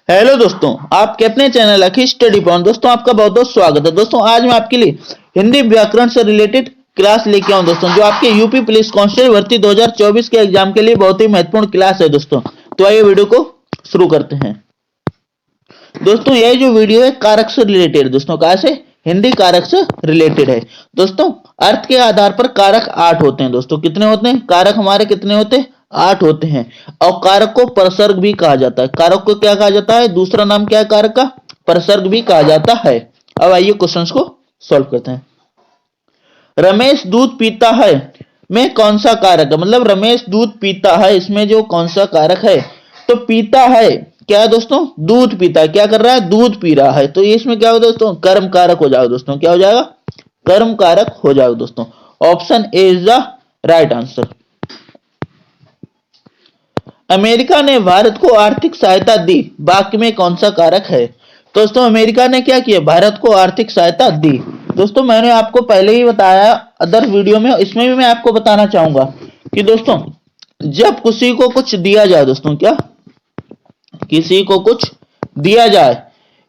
Hello दोस्तों, आपके अपने चैनल अखी स्टडी पॉइंट दोस्तों आपका बहुत बहुत स्वागत है। दोस्तों आज मैं आपके लिए हिंदी व्याकरण से रिलेटेड क्लास लेके आऊं दोस्तों, जो आपके यूपी पुलिस कांस्टेबल भर्ती 2024 के एग्जाम के लिए बहुत ही महत्वपूर्ण क्लास है दोस्तों। तो आइए वीडियो को शुरू करते हैं। दोस्तों यह जो वीडियो है कारक से रिलेटेड, दोस्तों कहा से हिंदी कारक से रिलेटेड है। दोस्तों अर्थ के आधार पर कारक 8 होते हैं। दोस्तों कितने होते हैं कारक? हमारे कितने होते हैं? 8 होते हैं। और कारक को परसर्ग भी कहा जाता है। कारक को क्या कहा जाता है? दूसरा नाम क्या है कारक का? परसर्ग भी कहा जाता है। अब आइए क्वेश्चंस को सॉल्व करते हैं। रमेश दूध पीता है में कौन सा कारक है? मतलब रमेश दूध पीता है, इसमें जो कौन सा कारक है? तो पीता है क्या है दोस्तों? दूध पीता है। क्या कर रहा है? दूध पी रहा है। तो ये इसमें क्या होगा दोस्तों? कर्म कारक हो जाएगा दोस्तों। क्या हो जाएगा? कर्म कारक हो जाएगा दोस्तों। Option A is the right answer. America ने भारत को आर्थिक सहायता दी, वाक्य में कौन सा कारक है? दोस्तों अमेरिका ने क्या किया? भारत को आर्थिक सहायता दी। दोस्तों मैंने आपको पहले ही बताया अदर वीडियो में, इसमें भी मैं आपको बताना चाहूंगा कि दोस्तों जब किसी को कुछ दिया जाए, दोस्तों क्या किसी को कुछ दिया जाए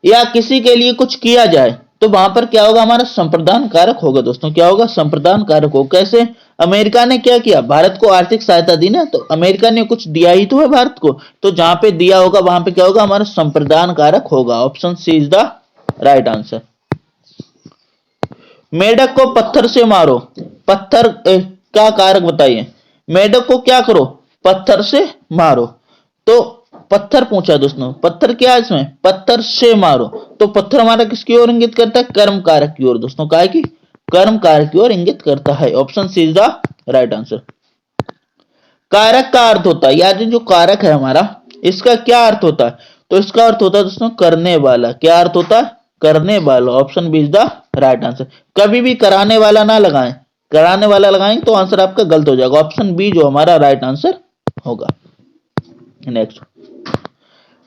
या किसी के लिए कुछ किया जाए तो वहां पर क्या होगा? हमारा संप्रदान कारक होगा दोस्तों। क्या होगा? संप्रदान कारक होगा। कैसे? अमेरिका ने क्या किया? भारत को आर्थिक सहायता दी ना, तो अमेरिका ने कुछ दिया ही तो है भारत को, तो जहां पे दिया होगा वहां पे क्या होगा? हमारा संप्रदान कारक होगा। Option C is the right answer. मेढक को पत्थर से मारो, पत्थर का कारक बताइए। मेढक को क्या करो? पत्थर से मारो। तो पत्थर पूछा दोस्तों, पत्थर क्या है इसमें? पत्थर से मारो। तो पत्थर हमारा किसकी ओर इंगित करता है? कर्म कारक की ओर दोस्तों। क्या है कि कर्म कारक की ओर इंगित करता है। Option C is the right answer. कारक का अर्थ होता है, याद जो कारक है हमारा, इसका क्या अर्थ होता है? तो इसका अर्थ होता है दोस्तों करने वाला। क्या अर्थ होता है? करने वाला। Option B is the right answer. कभी भी कराने वाला ना लगाएं, कराने वाला लगाएं तो आंसर आपका गलत हो जाएगा। ऑप्शन बी जो हमारा राइट आंसर होगा। नेक्स्ट,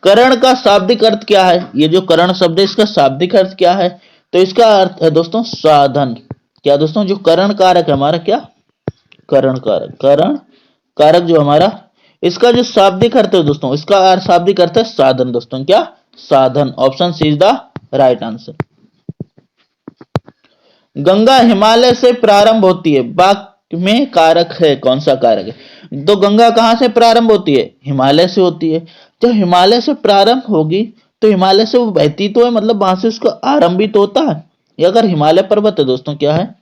करण का शाब्दिक अर्थ क्या है? ये जो करण शब्द है इसका शाब्दिक अर्थ क्या है? तो इसका अर्थ है दोस्तों साधन। क्या दोस्तों? जो करण कारक है हमारा, क्या करण कारक, करण कारक जो हमारा, इसका जो शाब्दिक अर्थ है दोस्तों, इसका शाब्दिक अर्थ है साधन दोस्तों। क्या? साधन। Option C is the right answer. Ganga Himalaya से प्रारंभ होती है, वाक्य में कारक है कौन सा कारक है? तो गंगा कहां से प्रारंभ होती है? हिमालय से होती है। जब हिमालय से प्रारंभ होगी तो हिमालय से वो बहती तो है, मतलब वहां से उसका आरंभ भी तो होता है। ये अगर हिमालय पर्वत है दोस्तों, क्या है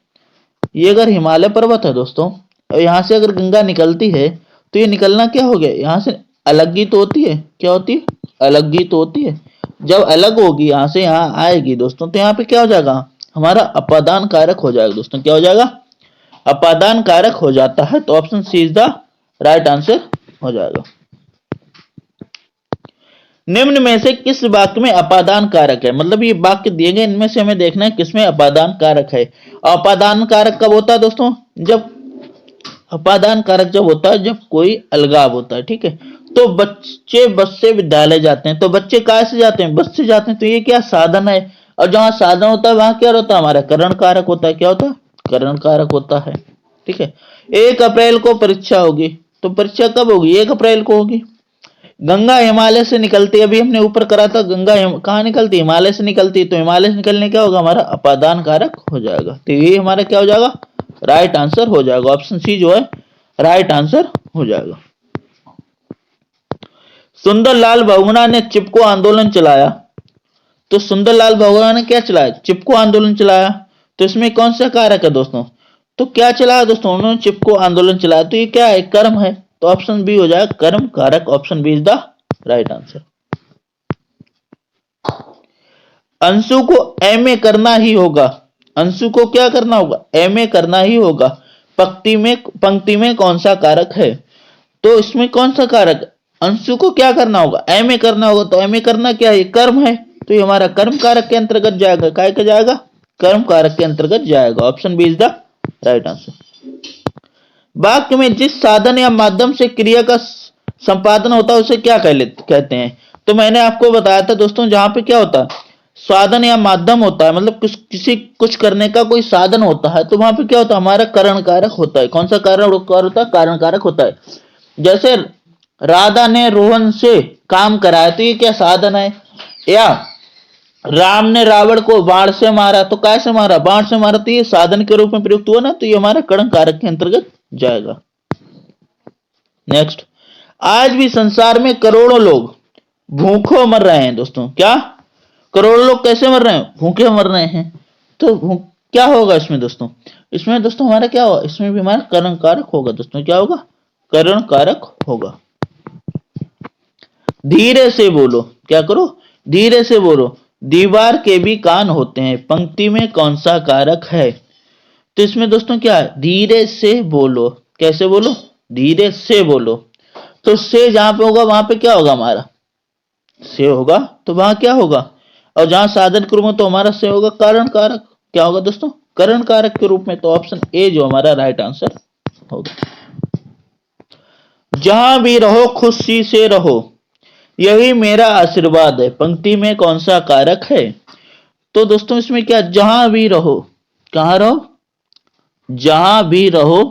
ये? अगर हिमालय पर्वत है दोस्तों और यहाँ से अगर गंगा निकलती है तो ये निकलना क्या हो गया? यहाँ से अलग ही तो होती है। क्या होती है? अलग ही तो होती है। जब अलग होगी यहाँ से यहाँ आएगी दोस्तों, तो यहाँ पे क्या हो जाएगा? हमारा अपादान कारक हो जाएगा दोस्तों। क्या हो जाएगा? अपादान कारक हो जाता है। तो option C is the right answer हो जाएगा। निम्न में से किस वाक्य में अपादान कारक है? मतलब ये वाक्य दिए गए, इनमें से हमें देखना है किसमें अपादान कारक है। अपादान कारक कब होता है दोस्तों? जब अपादान कारक जब होता है जब कोई अलगाव होता है। ठीक है, तो बच्चे बस से विद्यालय जाते हैं, तो बच्चे कहाँ से जाते हैं? बस से जाते हैं। तो ये क्या साधन है? और जहां साधन होता है वहां क्या होता है? हमारा करण कारक होता है। क्या होता है? करण कारक होता है। ठीक है, 1 अप्रैल को परीक्षा होगी, तो परीक्षा कब होगी? 1 अप्रैल को होगी। गंगा हिमालय से निकलती है, अभी हमने ऊपर करा था गंगा कहाँ निकलती है? हिमालय से निकलती है। तो हिमालय से निकलने क्या होगा? हमारा अपादान कारक हो जाएगा। तो ये हमारा क्या हो जाएगा? राइट आंसर हो जाएगा। ऑप्शन सी जो है राइट आंसर हो जाएगा। सुंदरलाल बहुगुणा ने चिपको आंदोलन चलाया, तो सुंदरलाल बहुगुणा ने क्या चलाया? चिपको आंदोलन चलाया। तो इसमें कौन सा कारक है दोस्तों? तो क्या चलाया दोस्तों? उन्होंने चिपको आंदोलन चलाया। तो ये क्या है? कर्म है। तो ऑप्शन बी हो जाएगा कर्म कारक। Option B is the right answer. अंशु को एमए करना ही होगा, अंशु को क्या करना होगा? एमए करना ही होगा। पंक्ति में कौन सा कारक है? तो इसमें कौन सा कारक? अंशु को क्या करना होगा? एमए करना होगा। तो एमए करना क्या है? कर्म है। तो ये हमारा कर्म कारक के अंतर्गत जाएगा। काय का जाएगा? कर्म कारक के अंतर्गत जाएगा। Option B is the right answer. वाक्य में जिस साधन या माध्यम से क्रिया का संपादन होता है उसे क्या कहते हैं? तो मैंने आपको बताया था दोस्तों, जहां पे क्या होता है? साधन या माध्यम होता है, मतलब कुछ करने का कोई साधन होता है, तो वहां पे क्या होता है? हमारा करण कारक होता है। कौन सा कारण होता है? कारण कारक होता है। जैसे राधा ने रोहन से काम कराया, तो ये क्या साधन है। या राम ने रावण को बाण से मारा, तो कैसे मारा, बाण से मारा, तो ये साधन के रूप में प्रयुक्त हुआ ना, तो ये हमारा कर्ण कारक के अंतर्गत जाएगा। नेक्स्ट, आज भी संसार में करोड़ों लोग भूखों मर रहे हैं दोस्तों। क्या, करोड़ों लोग कैसे मर रहे हैं, भूखे मर रहे हैं। तो क्या होगा इसमें दोस्तों, इसमें दोस्तों हमारा क्या होगा, इसमें भी हमारा कर्ण कारक होगा दोस्तों। क्या होगा, कर्ण कारक होगा। धीरे से बोलो, क्या करो, धीरे से बोलो, दीवार के भी कान होते हैं, पंक्ति में कौन सा कारक है। तो इसमें दोस्तों क्या है, धीरे से बोलो, कैसे बोलो, धीरे से बोलो। तो से जहां पे होगा वहां पे क्या होगा, हमारा से होगा, तो वहां क्या होगा, और जहां साधन के रूप में तो हमारा से होगा कारण कारक। क्या होगा दोस्तों, करण कारक के रूप में। तो ऑप्शन ए जो हमारा राइट आंसर होगा। जहां भी रहो खुशी से रहो, यही मेरा आशीर्वाद है, पंक्ति में कौन सा कारक है। तो दोस्तों इसमें क्या, जहां भी रहो, कहां रहो, जहां भी रहो,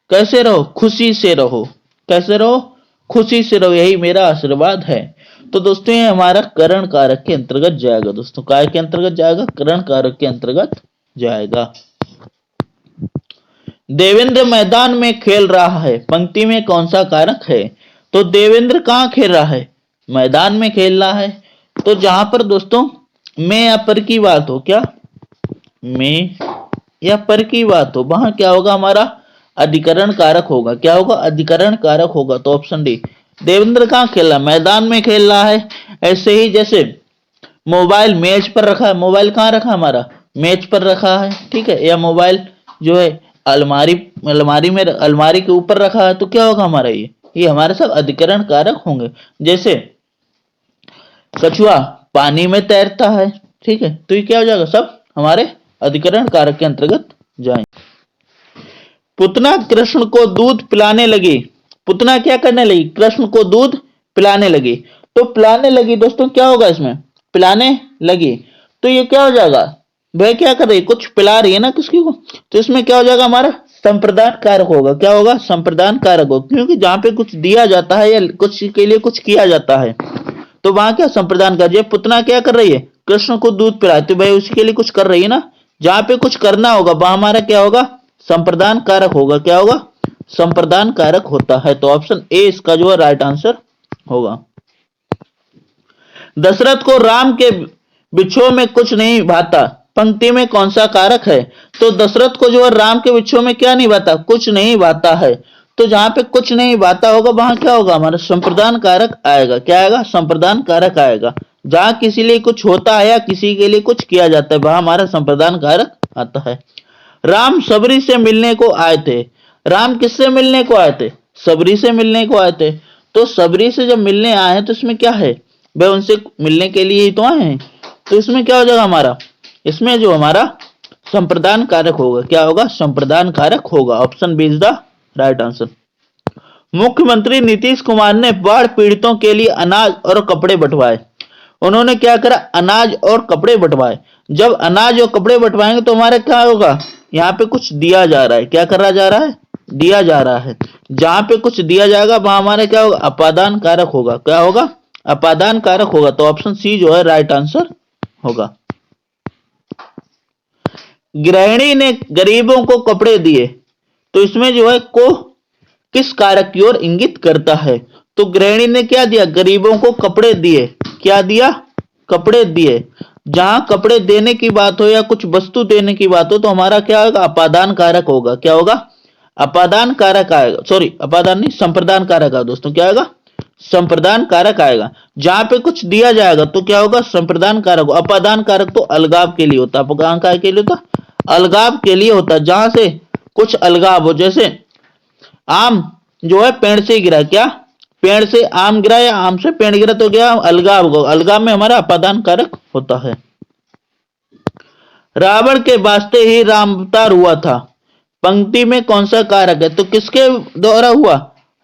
कैसे रहो, खुशी से रहो, कैसे रहो, खुशी से रहो, यही मेरा आशीर्वाद है। तो दोस्तों ये हमारा करण कारक के अंतर्गत जाएगा दोस्तों, काय के अंतर्गत जाएगा, करण कारक के अंतर्गत जाएगा। देवेंद्र मैदान में खेल रहा है, पंक्ति में कौन सा कारक है। तो देवेंद्र कहां खेल रहा है, मैदान में खेल रहा है। तो जहां पर दोस्तों में या पर की बात हो, क्या में या पर की बात हो, वहां क्या होगा, हमारा अधिकरण कारक होगा। क्या होगा, अधिकरण कारक होगा। तो ऑप्शन डी, देवेंद्र कहां खेल रहा है, मैदान में खेल रहा है। ऐसे ही जैसे मोबाइल मेज पर रखा है, मोबाइल कहां रखा हमारा, मेज पर रखा है, ठीक है। या मोबाइल जो है अलमारी अलमारी में, अलमारी के ऊपर रखा है, तो क्या होगा हमारा, ये हमारे सब अधिकरण कारक होंगे। जैसे कछुआ पानी में तैरता है, ठीक है, तो ये क्या हो जाएगा, सब हमारे अधिकरण कारक के अंतर्गत जाएंगे। पुतना कृष्ण को दूध पिलाने लगी, पुतना क्या करने लगी, कृष्ण को दूध पिलाने लगी। तो पिलाने लगी दोस्तों क्या होगा इसमें, पिलाने लगी। तो ये क्या हो जाएगा, वह क्या कर रही है, कुछ पिला रही है ना किसी को। तो इसमें क्या हो जाएगा, हमारा संप्रदान कारक होगा। क्या होगा, संप्रदान कारक होगा, क्योंकि जहां पे कुछ दिया जाता है या कुछ के लिए कुछ किया जाता है, तो वहां क्या संप्रदान कार्य। पुतना क्या कर रही है, कृष्ण को दूध पिला, तो भाई उसी के लिए कुछ कर रही है ना। जहां पे कुछ करना होगा वहां हमारा क्या होगा, संप्रदान कारक होगा। क्या होगा, संप्रदान कारक होता है। तो ऑप्शन ए इसका जो है राइट आंसर होगा। दशरथ को राम के बिच्छों में कुछ नहीं भाता, पंक्ति में कौन सा कारक है। तो दशरथ को जो है राम के बिच्छों में क्या नहीं भाता, कुछ नहीं भाता है। तो जहां पे कुछ नहीं भाता होगा वहां क्या होगा, हमारा संप्रदान कारक आएगा। क्या आएगा, संप्रदान कारक आएगा। जहां किसी लिए कुछ होता है या किसी के लिए कुछ किया जाता है वहां हमारा संप्रदान कारक आता है। राम सबरी से मिलने को आए थे, राम किससे मिलने को आए थे, सबरी से मिलने को आए थे। तो सबरी से जब मिलने आए हैं तो इसमें क्या है, भाई उनसे मिलने के लिए ही तो आए हैं। तो इसमें क्या हो जाएगा हमारा, इसमें जो हमारा संप्रदान कारक होगा, क्या होगा, संप्रदान कारक होगा। Option B is the right answer. मुख्यमंत्री नीतीश कुमार ने बाढ़ पीड़ितों के लिए अनाज और कपड़े बंटवाए। उन्होंने क्या करा, अनाज और कपड़े बंटवाए। जब अनाज और कपड़े बंटवाएंगे तो हमारा क्या होगा, यहाँ पे कुछ दिया जा रहा है। क्या करा जा रहा है, दिया जा रहा है। जहां पे कुछ दिया जाएगा वहां हमारा क्या होगा, अपादान कारक होगा। क्या होगा, अपादान कारक होगा। तो ऑप्शन सी जो है राइट आंसर होगा। गृहिणी ने गरीबों को कपड़े दिए, तो इसमें जो है को किस कारक की ओर इंगित करता है। तो गृहिणी ने क्या दिया, गरीबों को कपड़े दिए। क्या दिया, कपड़े दिए। जहां कपड़े देने की बात हो या कुछ वस्तु देने की बात हो तो हमारा क्या होगा, अपादान कारक होगा। क्या होगा, अपादान कारक आएगा, सॉरी अपादान नहीं, संप्रदान कारक आएगा दोस्तों। क्या आएगा, संप्रदान कारक आएगा। जहां पे कुछ दिया जाएगा तो क्या होगा, संप्रदान कारक। अपादान कारक तो अलगाव के लिए होता है। अपादान कारक के लिए होता, अलगाव के लिए होता है। जहां से कुछ अलगाव हो, जैसे आम जो है पेड़ से गिरा, क्या पेड़ से आम गिरा या आम से पेड़ गिरा, तो क्या अलगाव होगा। अलगाव में हमारा अपादान कारक होता है। रावण के वास्ते ही राम अवतार हुआ था, पंक्ति में कौन सा कारक है। तो किसके द्वारा हुआ,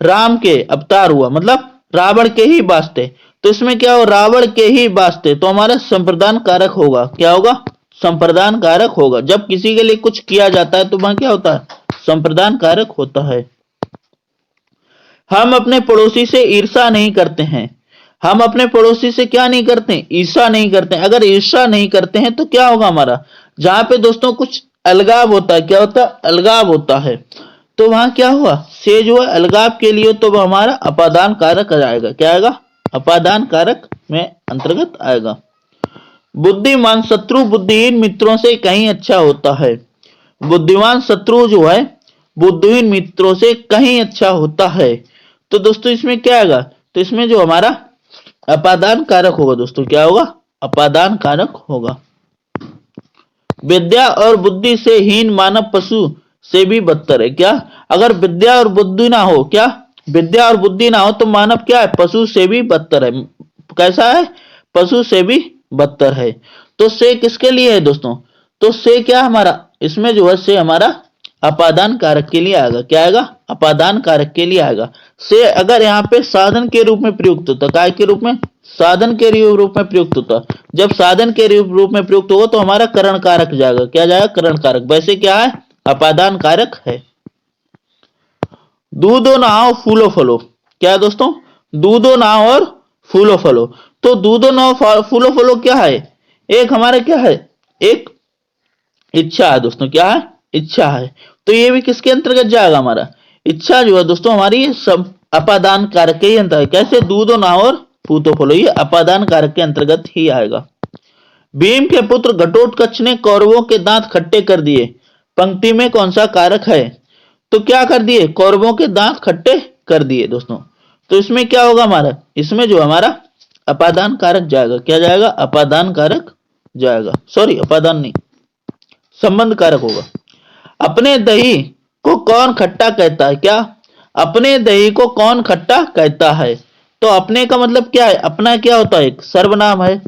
राम के अवतार हुआ, मतलब रावण के ही वास्ते। तो इसमें क्या हो, रावण के ही वास्ते, तो हमारा संप्रदान कारक होगा। क्या होगा, संप्रदान कारक होगा। जब किसी के लिए कुछ किया जाता है तो वहां क्या होता है, संप्रदान कारक होता है। हम अपने पड़ोसी से ईर्ष्या नहीं करते हैं। हम अपने पड़ोसी से क्या नहीं करते? ईर्ष्या नहीं करते। अगर ईर्ष्या नहीं करते हैं तो क्या होगा हमारा? जहां पे दोस्तों कुछ अलगाव होता है, क्या होता है? अलगाव होता है। तो वहां क्या हुआ? से जो है अलगाव के लिए, तो वह हमारा अपादान कारक आ जाएगा। क्या आएगा? अपादान कारक में अंतर्गत आएगा। बुद्धिमान शत्रु बुद्धिहीन मित्रों से कहीं अच्छा होता है। बुद्धिमान शत्रु जो है बुद्धिहीन मित्रों से कहीं अच्छा होता है। तो दोस्तों इसमें क्या आएगा? तो इसमें जो हमारा अपादान कारक होगा दोस्तों, क्या होगा? अपादान कारक होगा। विद्या और बुद्धि से हीन मानव पशु से भी बदतर है। क्या? अगर विद्या और बुद्धि ना हो, क्या? विद्या और बुद्धि ना हो तो मानव क्या है? पशु से भी बदतर है। कैसा है? पशु से भी बदतर है। तो से किसके लिए है दोस्तों? तो से क्या हमारा? इसमें जो है से हमारा अपादान कारक के लिए आएगा। क्या आएगा? अपादान कारक के लिए आएगा। से अगर यहाँ पे साधन के रूप में प्रयुक्त होता, काय के रूप में? साधन के रूप में प्रयुक्त होता। जब साधन के रूप में प्रयुक्त होगा तो हमारा करण कारक जाएगा। क्या जाएगा? करण कारक। वैसे क्या है? अपादान कारक है। दूधो नहाओ फूलो फलो। क्या है दोस्तों? दूधो नहाओ और फूलो फलो। तो दूधो नहाओ फूलो फलो क्या है? एक हमारा क्या है? एक इच्छा है दोस्तों। क्या है? इच्छा है। तो ये भी किसके अंतर्गत जाएगा हमारा? इच्छा जो है दोस्तों हमारी सब अपादान कारक के ही अंतर्गत। कैसे? दूधो नहाओ और फूलो फलो, ये अपादान कारक के अंतर्गत ही आएगा। भीम के पुत्र घटोत्कच ने कौरवों के दांत खट्टे कर दिए। पंक्ति में कौन सा कारक है? तो क्या कर दिए? कौरवों के दांत खट्टे कर दिए दोस्तों। तो इसमें क्या होगा हमारा? इसमें जो हमारा अपादान कारक जाएगा। क्या जाएगा? अपादान कारक जाएगा। सॉरी, अपादान नहीं, संबंध कारक होगा। अपने दही को कौन खट्टा कहता है? क्या? अपने दही को कौन खट्टा कहता है? तो अपने का मतलब क्या है? अपना क्या होता है? एक सर्वनाम है।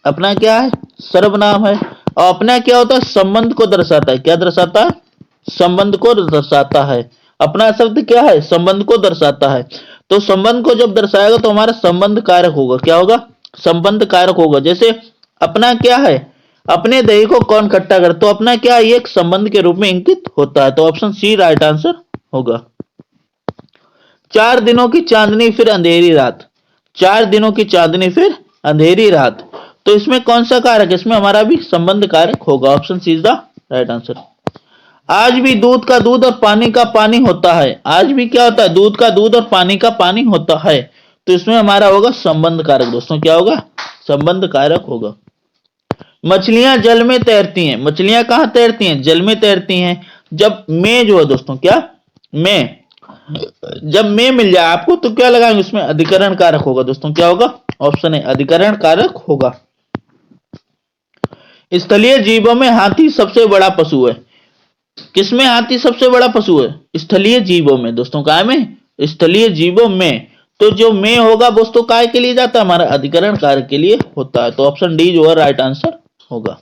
अपना क्या है? सर्वनाम है। और अपना क्या होता है? संबंध को दर्शाता है। क्या दर्शाता है? संबंध को दर्शाता है। अपना शब्द क्या है? संबंध को दर्शाता है। तो संबंध को जब दर्शाएगा तो हमारा संबंध कारक होगा। क्या होगा? संबंध कारक होगा। जैसे अपना क्या है? अपने दही को कौन खट्टा कर, तो अपना क्या है? एक संबंध के रूप में इंकित होता है। तो ऑप्शन सी राइट आंसर होगा। 4 दिनों की चांदनी फिर अंधेरी रात। 4 दिनों की चांदनी फिर अंधेरी रात। तो इसमें कौन सा कारक? इसमें हमारा भी संबंध कारक होगा। Option C is the right answer. आज भी दूध का दूध और पानी का पानी होता है। आज भी क्या होता है? दूध का दूध और पानी का पानी होता है। तो इसमें हमारा होगा संबंध कारक दोस्तों। क्या होगा? संबंध कारक होगा। मछलियां जल में तैरती हैं। मछलियां कहां तैरती हैं? जल में तैरती हैं। जब में जो है दोस्तों, क्या? में, जब में मिल जाए आपको तो क्या लगाएंगे? उसमें अधिकरण कारक होगा दोस्तों। क्या होगा? ऑप्शन है अधिकरण कारक होगा। स्थलीय जीवों में हाथी सबसे बड़ा पशु है। किसमें हाथी सबसे बड़ा पशु है? स्थलीय जीवों में दोस्तों। काय में? स्थलीय जीवों में। तो जो में होगा दोस्तों काय के लिए जाता है? हमारा अधिकरण कारक के लिए होता है। तो ऑप्शन डी जो है राइट आंसर होगा।